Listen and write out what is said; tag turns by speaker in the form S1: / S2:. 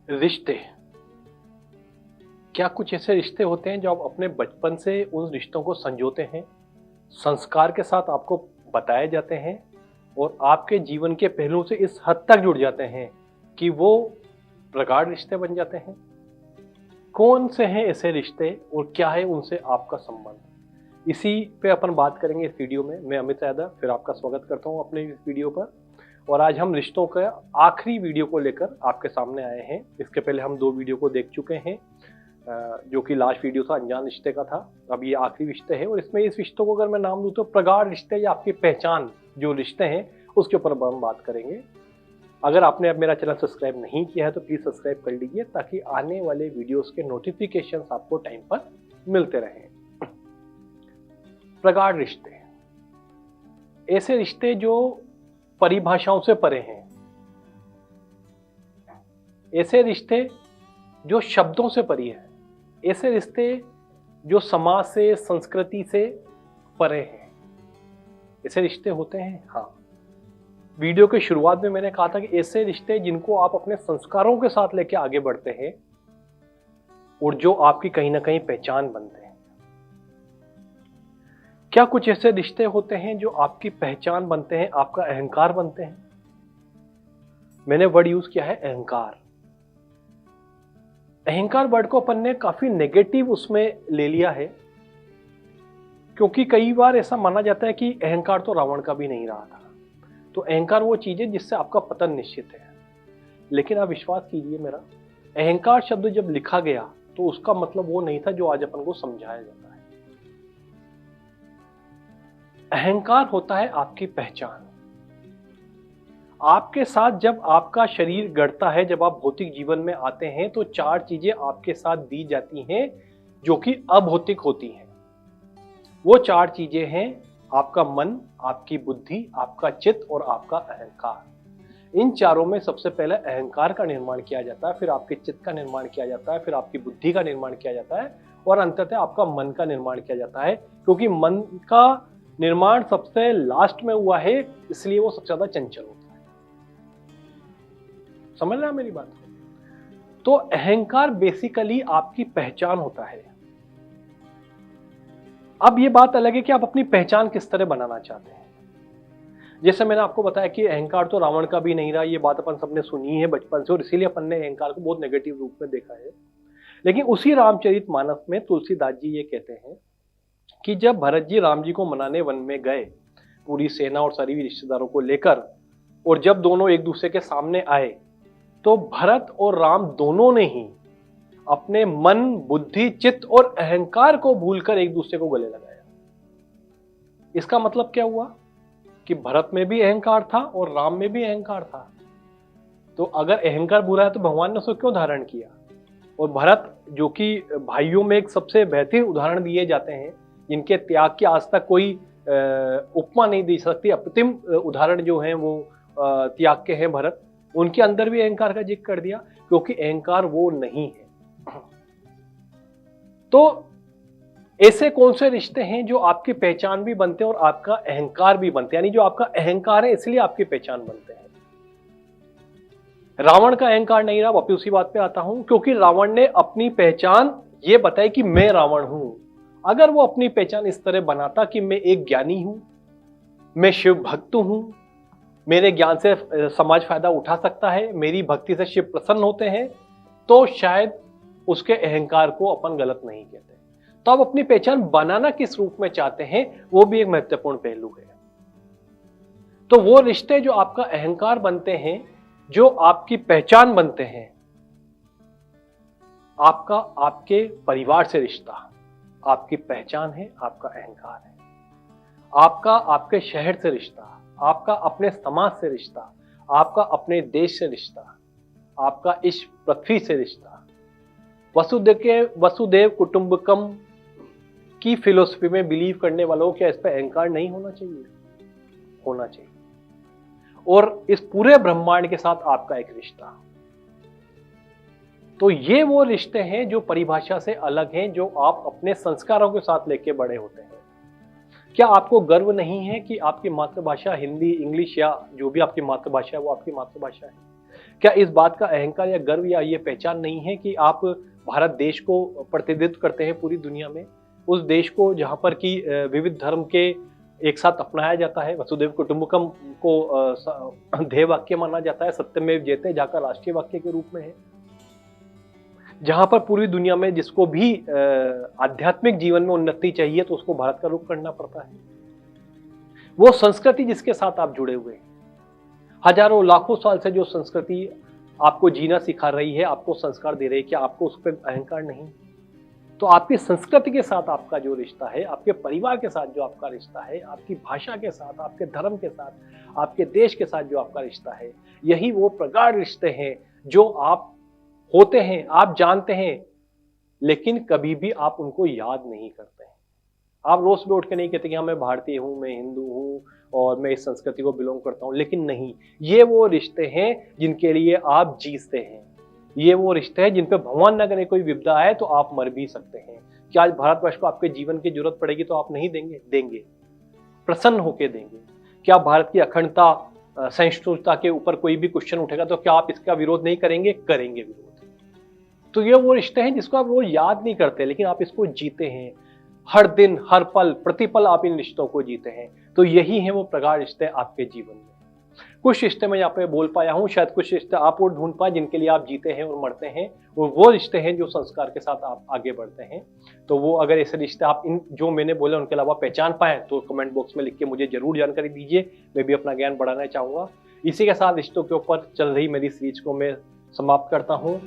S1: रिश्ते, क्या कुछ ऐसे रिश्ते होते हैं जो आप अपने बचपन से उन रिश्तों को संजोते हैं, संस्कार के साथ आपको बताए जाते हैं और आपके जीवन के पहलुओं से इस हद तक जुड़ जाते हैं कि वो प्रगाढ़ रिश्ते बन जाते हैं? कौन से हैं ऐसे रिश्ते और क्या है उनसे आपका संबंध? इसी पे अपन बात करेंगे इस वीडियो में। मैं अमित यादव फिर आपका स्वागत करता हूँ अपने इस वीडियो पर। और आज हम रिश्तों का आखिरी वीडियो को लेकर आपके सामने आए हैं। इसके पहले हम 2 वीडियो को देख चुके हैं, जो कि लास्ट वीडियो था अनजान रिश्ते का था। अब ये आखिरी रिश्ते है और इसमें इस रिश्तों को अगर मैं नाम दूं तो प्रगाढ़ रिश्ते या आपकी पहचान जो रिश्ते हैं उसके ऊपर हम बात करेंगे। अगर आपने अब मेरा चैनल सब्सक्राइब नहीं किया है तो प्लीज सब्सक्राइब कर लीजिए ताकि आने वाले वीडियोस के नोटिफिकेशंस आपको टाइम पर मिलते रहें। प्रगाढ़ रिश्ते, ऐसे रिश्ते जो परिभाषाओं से परे हैं, ऐसे रिश्ते जो शब्दों से परे हैं, ऐसे रिश्ते जो समाज से संस्कृति से परे हैं। ऐसे रिश्ते होते हैं। हाँ, वीडियो के शुरुआत में मैंने कहा था कि ऐसे रिश्ते जिनको आप अपने संस्कारों के साथ लेके आगे बढ़ते हैं और जो आपकी कहीं ना कहीं पहचान बनते हैं। क्या कुछ ऐसे रिश्ते होते हैं जो आपकी पहचान बनते हैं, आपका अहंकार बनते हैं? मैंने वर्ड यूज किया है अहंकार। अहंकार वर्ड को अपन ने काफी नेगेटिव उसमें ले लिया है, क्योंकि कई बार ऐसा माना जाता है कि अहंकार तो रावण का भी नहीं रहा था। तो अहंकार वो चीज है जिससे आपका पतन निश्चित है। लेकिन आप विश्वास कीजिए मेरा, अहंकार शब्द जब लिखा गया तो उसका मतलब वो नहीं था जो आज अपन को समझाया जाता है। अहंकार होता है आपकी पहचान। आपके साथ जब आपका शरीर गढ़ता है, जब आप भौतिक जीवन में आते हैं तो 4 चीजें आपके साथ दी जाती हैं जो कि अभौतिक होती हैं। वो 4 चीजें हैं आपका मन, आपकी बुद्धि, आपका चित्त और आपका अहंकार। इन चारों में सबसे पहले अहंकार का निर्माण किया जाता है, फिर आपके चित्त का निर्माण किया जाता है, फिर आपकी बुद्धि का निर्माण किया जाता है और अंततः आपका मन का निर्माण किया जाता है। क्योंकि मन का निर्माण सबसे लास्ट में हुआ है, इसलिए वो सबसे ज्यादा चंचल होता है। समझ रहे हैं मेरी बात? तो अहंकार बेसिकली आपकी पहचान होता है। अब ये बात अलग है कि आप अपनी पहचान किस तरह बनाना चाहते हैं। जैसे मैंने आपको बताया कि अहंकार तो रावण का भी नहीं रहा, ये बात अपन सबने सुनी है बचपन से और इसीलिए अपन ने अहंकार को बहुत नेगेटिव रूप में देखा है। लेकिन उसी रामचरितमानस में तुलसीदास जी ये कहते हैं कि जब भरत जी राम जी को मनाने वन में गए पूरी सेना और सारी रिश्तेदारों को लेकर, और जब दोनों एक दूसरे के सामने आए तो भरत और राम दोनों ने ही अपने मन, बुद्धि, चित्त और अहंकार को भूलकर एक दूसरे को गले लगाया। इसका मतलब क्या हुआ कि भरत में भी अहंकार था और राम में भी अहंकार था। तो अगर अहंकार बुरा है तो भगवान ने उसको क्यों धारण किया? और भरत, जो कि भाइयों में एक सबसे बेहतरीन उदाहरण दिए जाते हैं, जिनके त्याग की आज तक कोई उपमा नहीं दी सकती, अप्रतिम उदाहरण जो हैं वो त्याग के हैं भरत, उनके अंदर भी अहंकार का जिक्र कर दिया, क्योंकि अहंकार वो नहीं है। तो ऐसे कौन से रिश्ते हैं जो आपकी पहचान भी बनते हैं और आपका अहंकार भी बनते हैं? यानी जो आपका अहंकार है इसलिए आपकी पहचान बनते हैं। रावण का अहंकार नहीं रहा, वापिस उसी बात पे आता हूं, क्योंकि रावण ने अपनी पहचान ये बताई कि मैं रावण हूं। अगर वो अपनी पहचान इस तरह बनाता कि मैं एक ज्ञानी हूं, मैं शिव भक्त हूं, मेरे ज्ञान से समाज फायदा उठा सकता है, मेरी भक्ति से शिव प्रसन्न होते हैं, तो शायद उसके अहंकार को अपन गलत नहीं कहते। तो आप अपनी पहचान बनाना किस रूप में चाहते हैं, वो भी एक महत्वपूर्ण पहलू है। तो वो रिश्ते जो आपका अहंकार बनते हैं, जो आपकी पहचान बनते हैं, आपका आपके परिवार से रिश्ता आपकी पहचान है, आपका अहंकार है। आपका आपके शहर से रिश्ता, आपका अपने समाज से रिश्ता, आपका अपने देश से रिश्ता, आपका इस पृथ्वी से रिश्ता। वसुदेव कुटुंबकम की फिलोसफी में बिलीव करने वालों को क्या इस पर अहंकार नहीं होना चाहिए? होना चाहिए। और इस पूरे ब्रह्मांड के साथ आपका एक रिश्ता। तो ये वो रिश्ते हैं जो परिभाषा से अलग हैं, जो आप अपने संस्कारों के साथ लेके बड़े होते हैं। क्या आपको गर्व नहीं है कि आपकी मातृभाषा हिंदी, इंग्लिश या जो भी आपकी मातृभाषा है वो आपकी मातृभाषा है? क्या इस बात का अहंकार या गर्व या ये पहचान नहीं है कि आप भारत देश को प्रतिनिधित्व करते हैं पूरी दुनिया में? उस देश को जहाँ पर कि विविध धर्म के एक साथ अपनाया जाता है, वसुधैव कुटुंबकम को ध्येय वाक्य माना जाता है, सत्यमेव जयते जहाँ का राष्ट्रीय वाक्य के रूप में है। जहाँ पर पूरी दुनिया में जिसको भी आध्यात्मिक जीवन में उन्नति चाहिए तो उसको भारत का रुख करना पड़ता है। वो संस्कृति जिसके साथ आप जुड़े हुए हैं, हजारों लाखों साल से जो संस्कृति आपको जीना सिखा रही है, आपको संस्कार दे रही है, क्या आपको उस पर अहंकार नहीं? तो आपकी संस्कृति के साथ आपका जो रिश्ता है, आपके परिवार के साथ जो आपका रिश्ता है, आपकी भाषा के साथ, आपके धर्म के साथ, आपके देश के साथ जो आपका रिश्ता है, यही वो प्रगाढ़ रिश्ते हैं जो आप होते हैं, आप जानते हैं, लेकिन कभी भी आप उनको याद नहीं करते हैं। आप रोज सुबह उठ के नहीं कहते कि हाँ मैं भारतीय हूँ, मैं हिंदू हूँ और मैं इस संस्कृति को बिलोंग करता हूँ, लेकिन नहीं, ये वो रिश्ते हैं जिनके लिए आप जीते हैं। ये वो रिश्ते हैं जिन पे भगवान न करे कोई विपदा आए तो आप मर भी सकते हैं। क्या आज भारतवर्ष को आपके जीवन की जरूरत पड़ेगी तो आप नहीं देंगे? देंगे, प्रसन्न होकर देंगे। क्या भारत की अखंडता, सहिष्णुता के ऊपर कोई भी क्वेश्चन उठेगा तो क्या आप इसका विरोध नहीं करेंगे? करेंगे विरोध। तो ये वो रिश्ते हैं जिसको आप वो याद नहीं करते, लेकिन आप इसको जीते हैं। हर दिन, हर पल, प्रतिपल आप इन रिश्तों को जीते हैं। तो यही है वो प्रगाढ़ रिश्ते आपके जीवन में। कुछ रिश्ते मैं यहाँ पे बोल पाया हूँ, शायद कुछ रिश्ते आप और ढूंढ पाए जिनके लिए आप जीते हैं और मरते हैं, और वो रिश्ते हैं जो संस्कार के साथ आप आगे बढ़ते हैं। तो वो अगर ऐसे रिश्ते आप इन जो मैंने बोले उनके अलावा पहचान पाए तो कमेंट बॉक्स में लिख के मुझे जरूर जानकारी दीजिए, मैं भी अपना ज्ञान बढ़ाना चाहूंगा। इसी के साथ रिश्तों के ऊपर चल रही मेरी सीरीज को मैं समाप्त करता हूँ।